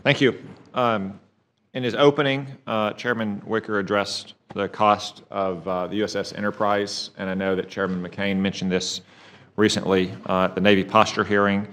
Thank you. In his opening, Chairman Wicker addressed the cost of the USS Enterprise, and I know that Chairman McCain mentioned this recently at the Navy posture hearing.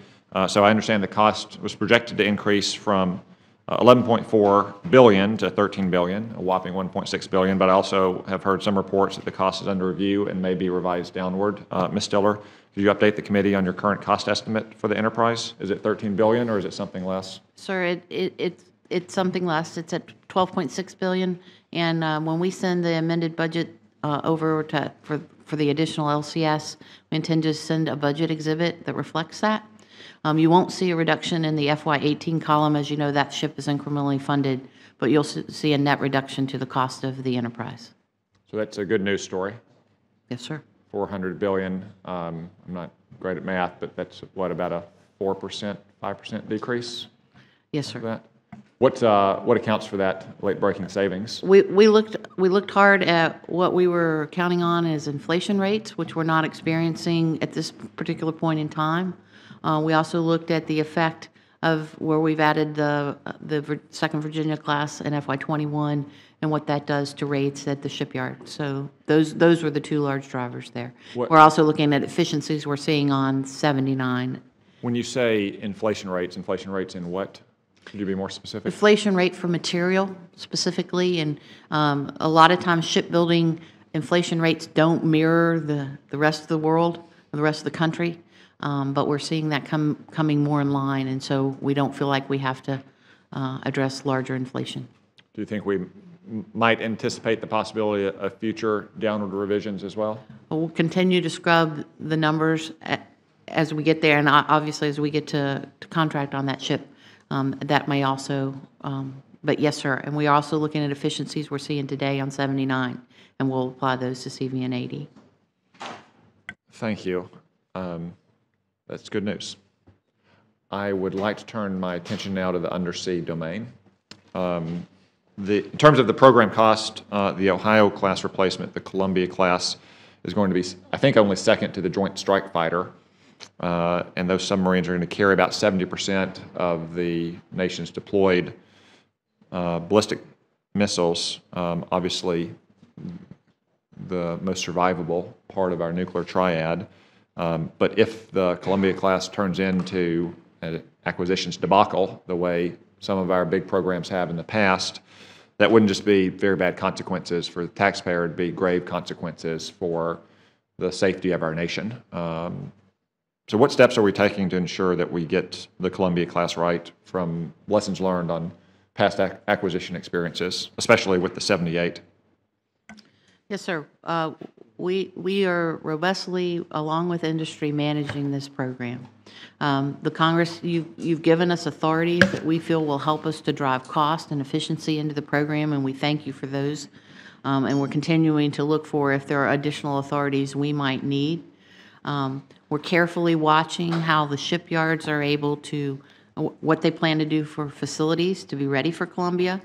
So I understand the cost was projected to increase from $11.4 billion to $13 billion, a whopping $1.6 billion, but I also have heard some reports that the cost is under review and may be revised downward. Ms. Stiller, could you update the committee on your current cost estimate for the Enterprise? Is it $13 billion or is it something less? Sir, it's something less. It's at $12.6 billion, and when we send the amended budget over for the additional LCS, we intend to send a budget exhibit that reflects that. You won't see a reduction in the FY18 column. As you know, that ship is incrementally funded, but you'll see a net reduction to the cost of the Enterprise. So that's a good news story. Yes, sir. $400 billion. I'm not great at math, but that's what, about a 4%, 5% decrease? Yes, sir. That? What accounts for that late-breaking savings? We looked hard at what we were counting on as inflation rates, which we're not experiencing at this particular point in time. We also looked at the effect of where we've added the 2nd Virginia class in FY21 and what that does to rates at the shipyard. So those were the two large drivers there. We're also looking at efficiencies we're seeing on 79. When you say inflation rates in what? Could you be more specific? Inflation rate for material specifically, and a lot of times shipbuilding inflation rates don't mirror the rest of the world or the rest of the country. But we're seeing that coming more in line, and so we don't feel like we have to address larger inflation. Do you think we might anticipate the possibility of future downward revisions as well? We'll continue to scrub the numbers as we get there, and obviously as we get to contract on that ship, that may also, but yes, sir. And we are also looking at efficiencies we're seeing today on 79, and we'll apply those to CVN 80. Thank you. That's good news. I would like to turn my attention now to the undersea domain. In terms of the program cost, the Ohio class replacement, the Columbia class, is going to be, I think, only second to the Joint Strike Fighter. And those submarines are going to carry about 70% of the nation's deployed ballistic missiles. Obviously, the most survivable part of our nuclear triad. But if the Columbia class turns into an acquisitions debacle, the way some of our big programs have in the past, that wouldn't just be very bad consequences for the taxpayer, it'd be grave consequences for the safety of our nation. So what steps are we taking to ensure that we get the Columbia class right from lessons learned on past acquisition experiences, especially with the 78? Yes, sir. We are robustly, along with industry, managing this program. The Congress, you've given us authorities that we feel will help us to drive cost and efficiency into the program, and we thank you for those. And we're continuing to look for if there are additional authorities we might need. We're carefully watching how the shipyards are able to, what they plan to do for facilities to be ready for Columbia.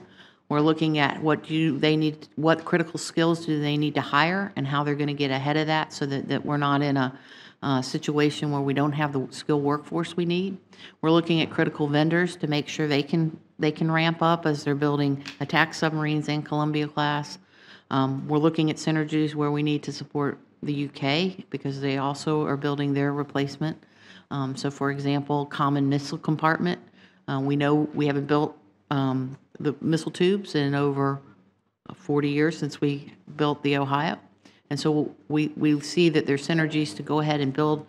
We're looking at what critical skills do they need to hire and how they're going to get ahead of that so that we're not in a situation where we don't have the skilled workforce we need. We're looking at critical vendors to make sure they can ramp up as they're building attack submarines in Columbia class. We're looking at synergies where we need to support the UK because they also are building their replacement. So for example, common missile compartment. We know we haven't built the missile tubes in over 40 years since we built the Ohio. And so we see that there's synergies to go ahead and build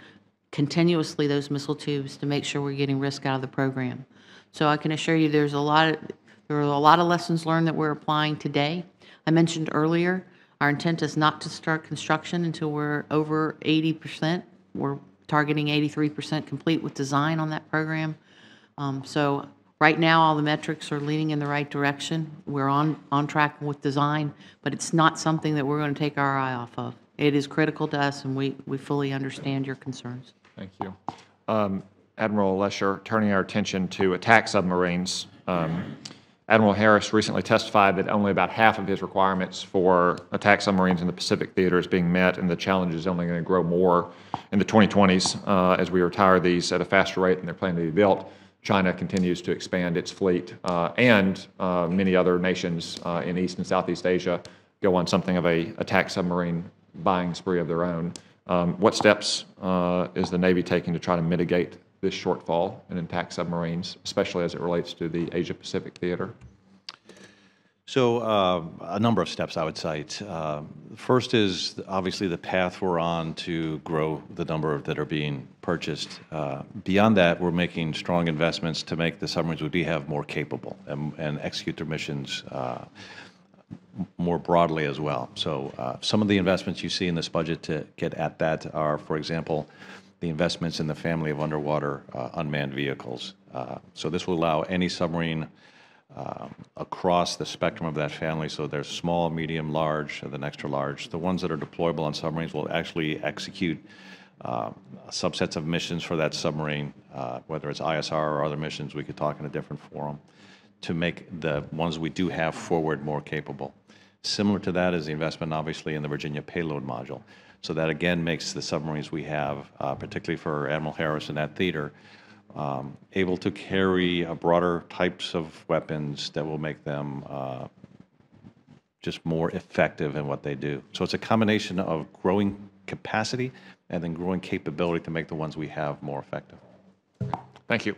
continuously those missile tubes to make sure we're getting risk out of the program. So I can assure you there are a lot of lessons learned that we're applying today. I mentioned earlier, our intent is not to start construction until we're over 80%. We're targeting 83% complete with design on that program. So right now, all the metrics are leaning in the right direction. We're on track with design, but it's not something that we're going to take our eye off of. It is critical to us, and we fully understand your concerns. Thank you. Admiral Lesher, turning our attention to attack submarines. Admiral Harris recently testified that only about half of his requirements for attack submarines in the Pacific theater is being met, and the challenge is only going to grow more in the 2020s as we retire these at a faster rate than they're planning to be built. China continues to expand its fleet, and many other nations in East and Southeast Asia go on something of a attack submarine buying spree of their own. What steps is the Navy taking to try to mitigate this shortfall in attack submarines, especially as it relates to the Asia-Pacific theater? So a number of steps I would cite. First is obviously the path we're on to grow the number that are being purchased. Beyond that, we're making strong investments to make the submarines we do have more capable and execute their missions more broadly as well. So some of the investments you see in this budget to get at that are, for example, the investments in the family of underwater unmanned vehicles. So this will allow any submarine across the spectrum of that family. So there's small, medium, large, and then extra large. The ones that are deployable on submarines will actually execute subsets of missions for that submarine, whether it's ISR or other missions. We could talk in a different forum to make the ones we do have forward more capable. Similar to that is the investment, obviously, in the Virginia payload module. So that, again, makes the submarines we have, particularly for Admiral Harris in that theater, able to carry broader types of weapons that will make them just more effective in what they do. So it's a combination of growing capacity and then growing capability to make the ones we have more effective. Thank you.